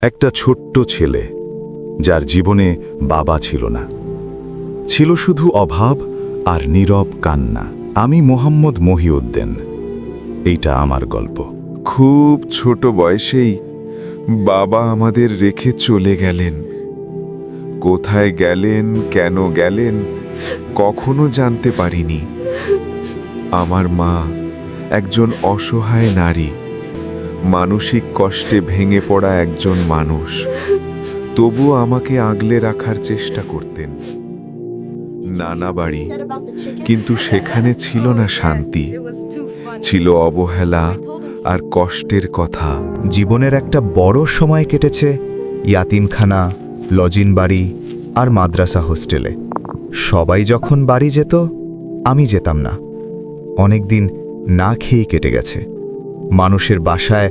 একটা ছোট্ট ছেলে যার জীবনে বাবা ছিল না, ছিল শুধু অভাব আর নীরব কান্না। আমি মোহাম্মদ মহিউদ্দিন। এইটা আমার গল্প। খুব ছোট বয়সেই বাবা আমাদের রেখে চলে গেলেন। কোথায় গেলেন, কেন গেলেন, কখনো জানতে পারিনি। আমার মা একজন অসহায় নারী, মানসিক কষ্টে ভেঙে পড়া একজন মানুষ। তবুও আমাকে আগলে রাখার চেষ্টা করতেন। নানা বাড়ি, কিন্তু সেখানে ছিল না শান্তি, ছিল অবহেলা আর কষ্টের কথা। জীবনের একটা বড় সময় কেটেছে ইয়াতিমখানা, লজিন বাড়ি আর মাদ্রাসা হোস্টেলে। সবাই যখন বাড়ি যেত, আমি যেতাম না। অনেকদিন না খেয়েই কেটে গেছে। মানুষের বাসায়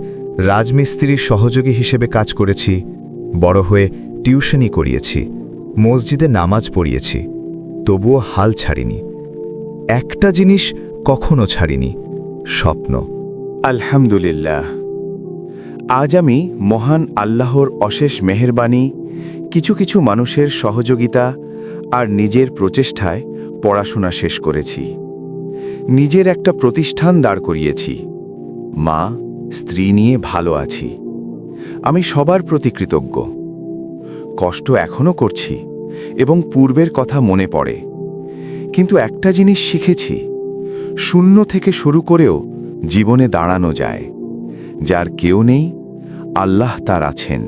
রাজমিস্ত্রির সহযোগী হিসেবে কাজ করেছি, বড় হয়ে টিউশনই করিয়েছি, মসজিদে নামাজ পড়িয়েছি। তবুও হাল ছাড়িনি। একটা জিনিস কখনো ছাড়িনি, স্বপ্ন। আলহামদুলিল্লাহ, আজ আমি মহান আল্লাহর অশেষ মেহেরবানি, কিছু কিছু মানুষের সহযোগিতা আর নিজের প্রচেষ্টায় পড়াশোনা শেষ করেছি। নিজের একটা প্রতিষ্ঠান দাঁড় করিয়েছি। মা, স্ত্রী নিয়ে ভালো আছি। আমি সবার প্রতি কৃতজ্ঞ। কষ্ট এখনও করছি এবং পূর্বের কথা মনে পড়ে, কিন্তু একটা জিনিস শিখেছি, শূন্য থেকে শুরু করেও জীবনে দাঁড়ানো যায়। যার কেউ নেই, আল্লাহ তার আছেন।